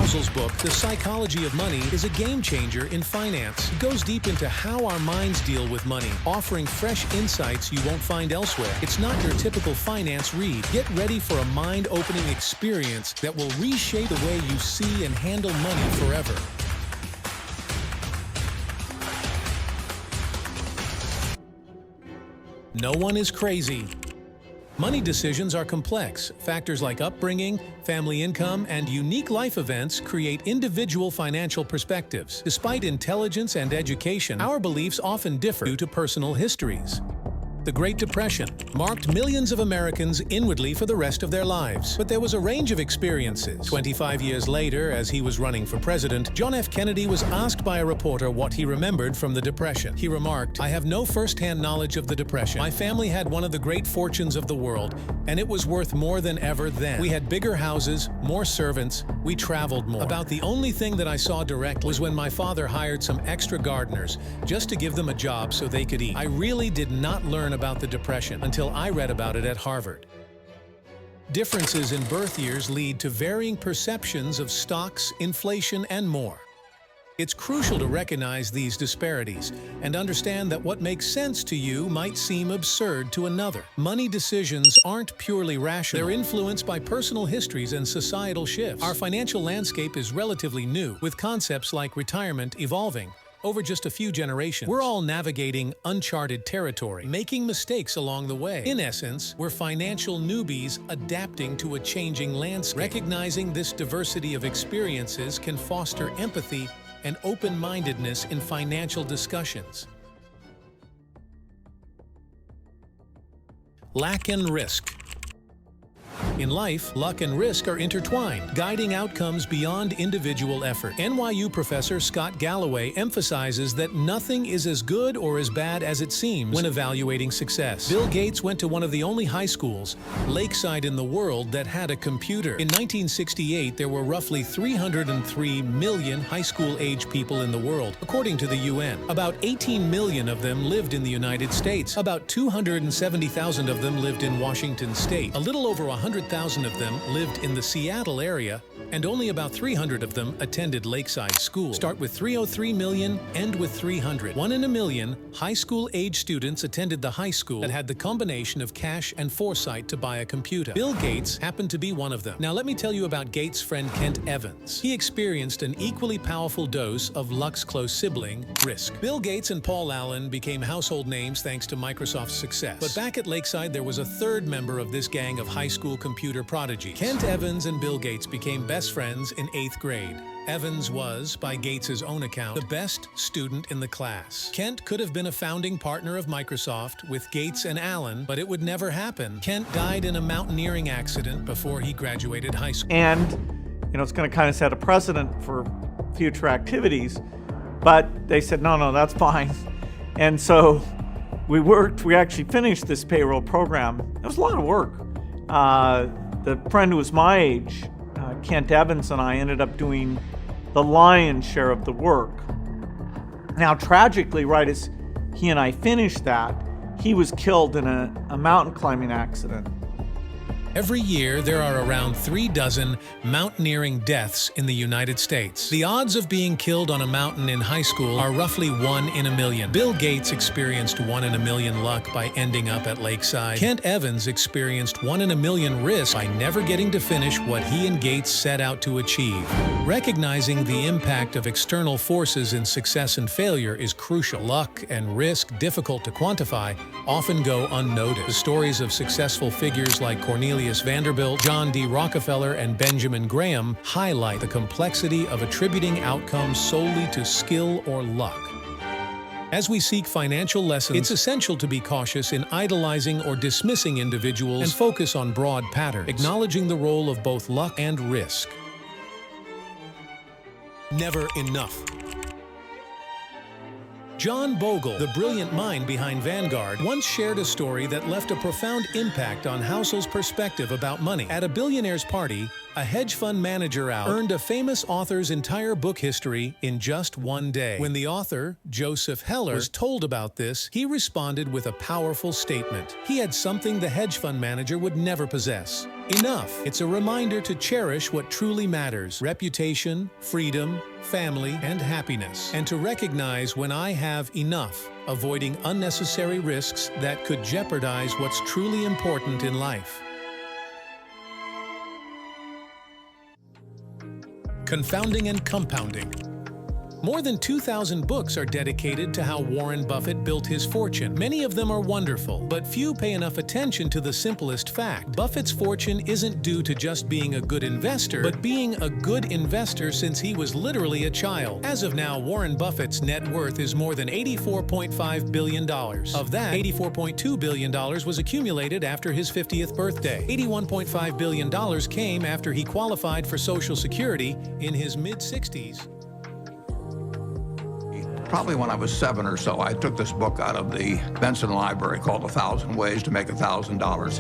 Housel's book, The Psychology of Money, is a game changer in finance. It goes deep into how our minds deal with money, offering fresh insights you won't find elsewhere. It's not your typical finance read. Get ready for a mind-opening experience that will reshape the way you see and handle money forever. No one is crazy. Money decisions are complex. Factors like upbringing, family income, and unique life events create individual financial perspectives. Despite intelligence and education, our beliefs often differ due to personal histories. The Great Depression marked millions of Americans inwardly for the rest of their lives. But there was a range of experiences. 25 years later, as he was running for president, John F. Kennedy was asked by a reporter what he remembered from the Depression. He remarked, "I have no first-hand knowledge of the Depression. My family had one of the great fortunes of the world, and it was worth more than ever then. We had bigger houses, more servants, we traveled more. About the only thing that I saw directly was when my father hired some extra gardeners just to give them a job so they could eat. I really did not learn about the Depression until I read about it at Harvard." Differences in birth years lead to varying perceptions of stocks, inflation, and more. It's crucial to recognize these disparities and understand that what makes sense to you might seem absurd to another. Money decisions aren't purely rational. They're influenced by personal histories and societal shifts. Our financial landscape is relatively new, with concepts like retirement evolving over just a few generations. We're all navigating uncharted territory, making mistakes along the way. In essence, we're financial newbies adapting to a changing landscape. Recognizing this diversity of experiences can foster empathy and open-mindedness in financial discussions. Lack and risk. In life, luck and risk are intertwined, guiding outcomes beyond individual effort. NYU professor Scott Galloway emphasizes that nothing is as good or as bad as it seems when evaluating success. Bill Gates went to one of the only high schools, Lakeside, in the world that had a computer. In 1968, there were roughly 303 million high school-age people in the world, according to the UN. About 18 million of them lived in the United States. About 270,000 of them lived in Washington State. A little over 100,000 of them lived in the Seattle area, and only about 300 of them attended Lakeside School. Start with 303 million, end with 300. 1 in a million high school-age students attended the high school that had the combination of cash and foresight to buy a computer. Bill Gates happened to be one of them. Now let me tell you about Gates' friend Kent Evans. He experienced an equally powerful dose of luck's close sibling, risk. Bill Gates and Paul Allen became household names thanks to Microsoft's success. But back at Lakeside, there was a third member of this gang of high school computer prodigies. Kent Evans and Bill Gates became best friends in 8th grade. Evans was, by Gates' own account, the best student in the class. Kent could have been a founding partner of Microsoft with Gates and Allen, but it would never happen. Kent died in a mountaineering accident before he graduated high school. And, it's going to kind of set a precedent for future activities, but they said, no, that's fine. And so we actually finished this payroll program. It was a lot of work. The friend who was my age, Kent Evans, and I ended up doing the lion's share of the work. Now, tragically, right as he and I finished that, he was killed in a mountain climbing accident. Every year, there are around 36 mountaineering deaths in the United States. The odds of being killed on a mountain in high school are roughly 1 in a million. Bill Gates experienced 1 in a million luck by ending up at Lakeside. Kent Evans experienced 1 in a million risk by never getting to finish what he and Gates set out to achieve. Recognizing the impact of external forces in success and failure is crucial. Luck and risk, difficult to quantify, often go unnoticed. The stories of successful figures like Cornelius Vanderbilt, John D. Rockefeller, and Benjamin Graham highlight the complexity of attributing outcomes solely to skill or luck. As we seek financial lessons, it's essential to be cautious in idolizing or dismissing individuals and focus on broad patterns, acknowledging the role of both luck and risk. Never enough. John Bogle, the brilliant mind behind Vanguard, once shared a story that left a profound impact on Housel's perspective about money. At a billionaire's party, a hedge fund manager earned a famous author's entire book history in just one day. When the author, Joseph Heller, was told about this, he responded with a powerful statement. He had something the hedge fund manager would never possess: Enough. It's a reminder to cherish what truly matters: reputation, freedom, family, and happiness. And to recognize when I have enough, avoiding unnecessary risks that could jeopardize what's truly important in life. Confounding and compounding. More than 2,000 books are dedicated to how Warren Buffett built his fortune. Many of them are wonderful, but few pay enough attention to the simplest fact. Buffett's fortune isn't due to just being a good investor, but being a good investor since he was literally a child. As of now, Warren Buffett's net worth is more than $84.5 billion. Of that, $84.2 billion was accumulated after his 50th birthday. $81.5 billion came after he qualified for Social Security in his mid-60s. Probably when I was 7 or so, I took this book out of the Benson Library called 1,000 Ways to Make $1,000.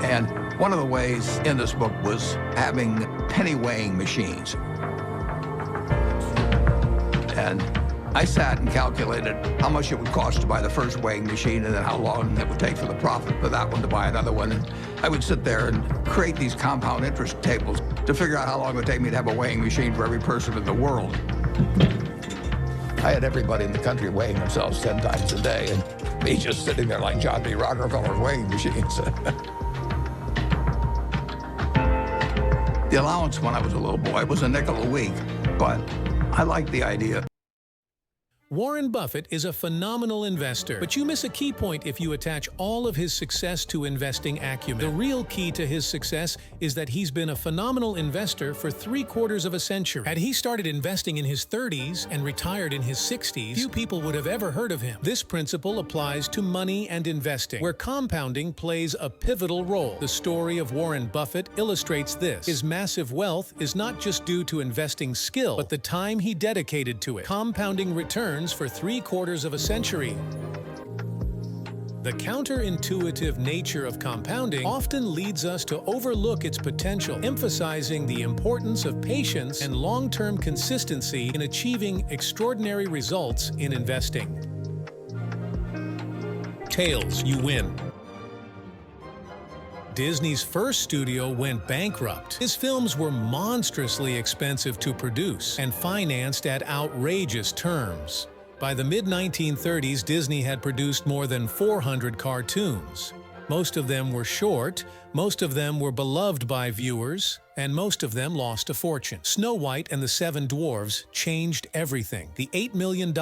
And one of the ways in this book was having penny weighing machines. And I sat and calculated how much it would cost to buy the first weighing machine and then how long it would take for the profit for that one to buy another one. And I would sit there and create these compound interest tables to figure out how long it would take me to have a weighing machine for every person in the world. I had everybody in the country weighing themselves 10 times a day, and me just sitting there like John D. Rockefeller's weighing machines. The allowance when I was a little boy was a nickel a week, but I liked the idea. Warren Buffett is a phenomenal investor, but you miss a key point if you attach all of his success to investing acumen. The real key to his success is that he's been a phenomenal investor for 3/4 of a century. Had he started investing in his 30s and retired in his 60s, few people would have ever heard of him. This principle applies to money and investing, where compounding plays a pivotal role. The story of Warren Buffett illustrates this. His massive wealth is not just due to investing skill, but the time he dedicated to it. Compounding returns for 3/4 of a century. The counterintuitive nature of compounding often leads us to overlook its potential, emphasizing the importance of patience and long-term consistency in achieving extraordinary results in investing. Tails, you win. Disney's first studio went bankrupt. His films were monstrously expensive to produce and financed at outrageous terms. By the mid-1930s, Disney had produced more than 400 cartoons. Most of them were short, most of them were beloved by viewers, and most of them lost a fortune. Snow White and the Seven Dwarfs changed everything. The $8 million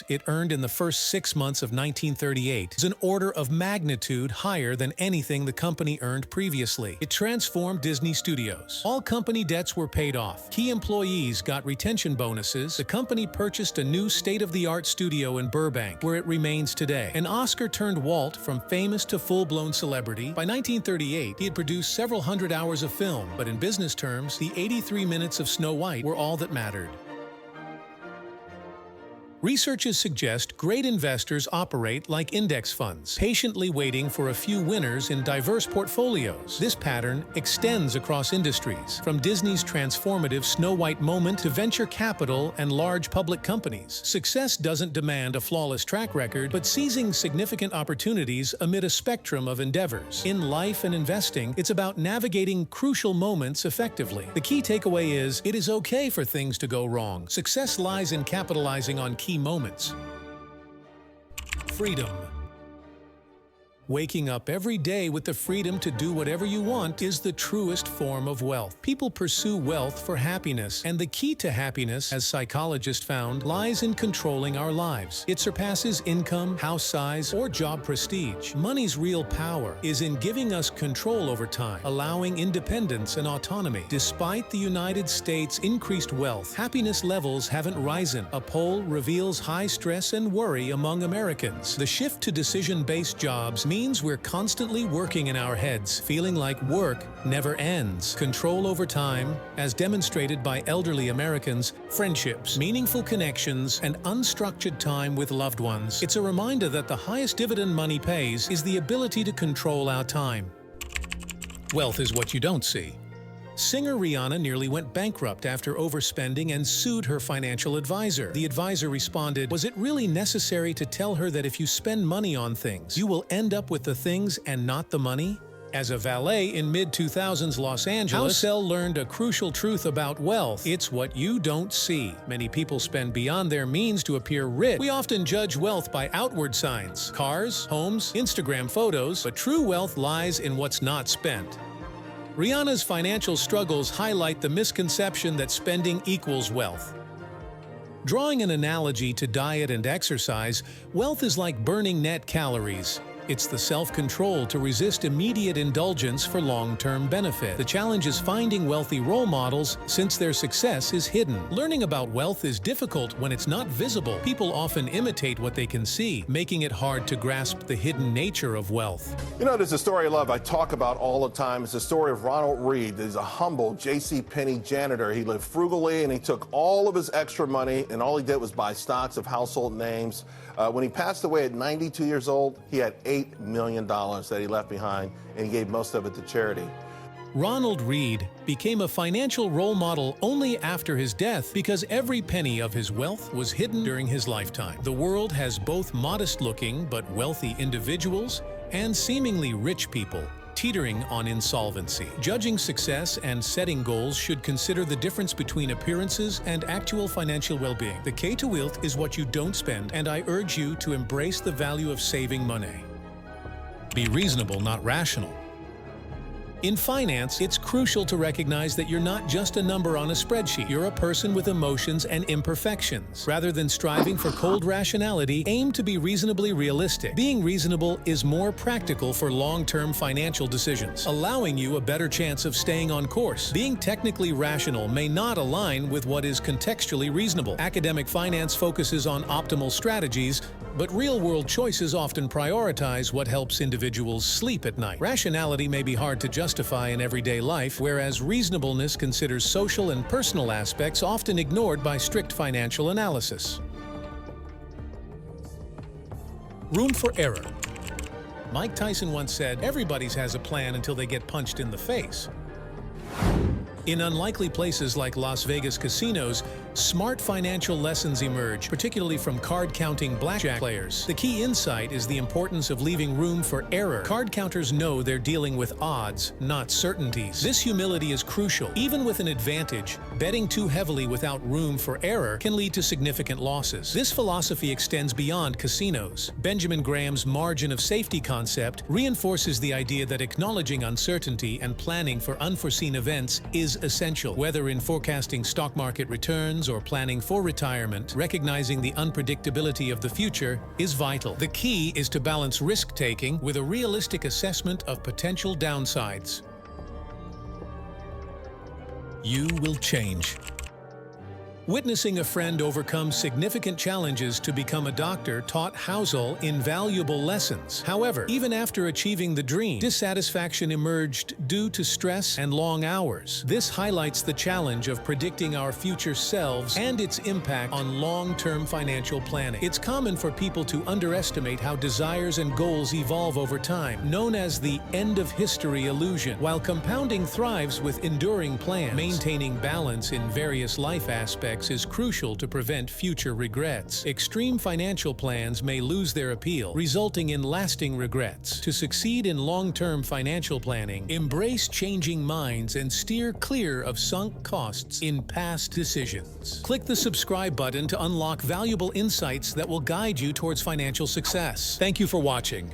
it earned in the first 6 months of 1938 is an order of magnitude higher than anything the company earned previously. It transformed Disney Studios. All company debts were paid off. Key employees got retention bonuses. The company purchased a new state-of-the-art studio in Burbank, where it remains today. An Oscar turned Walt from famous to full-blown celebrity. By 1938, he had produced several hundred hours of film, but in business terms, the 83 minutes of Snow White were all that mattered. Researchers suggest great investors operate like index funds, patiently waiting for a few winners in diverse portfolios. This pattern extends across industries, from Disney's transformative Snow White moment to venture capital and large public companies. Success doesn't demand a flawless track record, but seizing significant opportunities amid a spectrum of endeavors. In life and investing, it's about navigating crucial moments effectively. The key takeaway is, it is okay for things to go wrong. Success lies in capitalizing on key moments. Freedom. Waking up every day with the freedom to do whatever you want is the truest form of wealth. People pursue wealth for happiness, and the key to happiness, as psychologists found, lies in controlling our lives. It surpasses income, house size, or job prestige. Money's real power is in giving us control over time, allowing independence and autonomy. Despite the United States' increased wealth, happiness levels haven't risen. A poll reveals high stress and worry among Americans. The shift to decision-based jobs means we're constantly working in our heads, feeling like work never ends. Control over time, as demonstrated by elderly Americans, friendships, meaningful connections, and unstructured time with loved ones. It's a reminder that the highest dividend money pays is the ability to control our time. Wealth is what you don't see. Singer Rihanna nearly went bankrupt after overspending and sued her financial advisor. The advisor responded, "Was it really necessary to tell her that if you spend money on things, you will end up with the things and not the money?" As a valet in mid-2000s Los Angeles, Housel learned a crucial truth about wealth. It's what you don't see. Many people spend beyond their means to appear rich. We often judge wealth by outward signs, cars, homes, Instagram photos, but true wealth lies in what's not spent. Rihanna's financial struggles highlight the misconception that spending equals wealth. Drawing an analogy to diet and exercise, wealth is like burning net calories. It's the self-control to resist immediate indulgence for long-term benefit. The challenge is finding wealthy role models since their success is hidden. Learning about wealth is difficult when it's not visible. People often imitate what they can see, making it hard to grasp the hidden nature of wealth. You know, there's a story I love I talk about all the time. It's the story of Ronald Reed. He's a humble JCPenney janitor. He lived frugally and he took all of his extra money and all he did was buy stocks of household names. When he passed away at 92 years old, he had $8 million that he left behind, and he gave most of it to charity. Ronald Reed became a financial role model only after his death because every penny of his wealth was hidden during his lifetime. The world has both modest-looking but wealthy individuals and seemingly rich people teetering on insolvency. Judging success and setting goals should consider the difference between appearances and actual financial well-being. The key to wealth is what you don't spend, and I urge you to embrace the value of saving money. Be reasonable, not rational. In finance, it's crucial to recognize that you're not just a number on a spreadsheet. You're a person with emotions and imperfections. Rather than striving for cold rationality, aim to be reasonably realistic. Being reasonable is more practical for long-term financial decisions, allowing you a better chance of staying on course. Being technically rational may not align with what is contextually reasonable. Academic finance focuses on optimal strategies, but real-world choices often prioritize what helps individuals sleep at night. Rationality may be hard to justify in everyday life, whereas reasonableness considers social and personal aspects often ignored by strict financial analysis. Room for error. Mike Tyson once said, "Everybody has a plan until they get punched in the face." In unlikely places like Las Vegas casinos, smart financial lessons emerge, particularly from card-counting blackjack players. The key insight is the importance of leaving room for error. Card counters know they're dealing with odds, not certainties. This humility is crucial. Even with an advantage, betting too heavily without room for error can lead to significant losses. This philosophy extends beyond casinos. Benjamin Graham's margin of safety concept reinforces the idea that acknowledging uncertainty and planning for unforeseen events is essential. Whether in forecasting stock market returns or planning for retirement, recognizing the unpredictability of the future is vital. The key is to balance risk-taking with a realistic assessment of potential downsides. You will change. Witnessing a friend overcome significant challenges to become a doctor taught Housel invaluable lessons. However, even after achieving the dream, dissatisfaction emerged due to stress and long hours. This highlights the challenge of predicting our future selves and its impact on long-term financial planning. It's common for people to underestimate how desires and goals evolve over time, known as the end-of-history illusion. While compounding thrives with enduring plans, maintaining balance in various life aspects is crucial to prevent future regrets. Extreme financial plans may lose their appeal, resulting in lasting regrets. To succeed in long-term financial planning, embrace changing minds and steer clear of sunk costs in past decisions. Click the subscribe button to unlock valuable insights that will guide you towards financial success. Thank you for watching.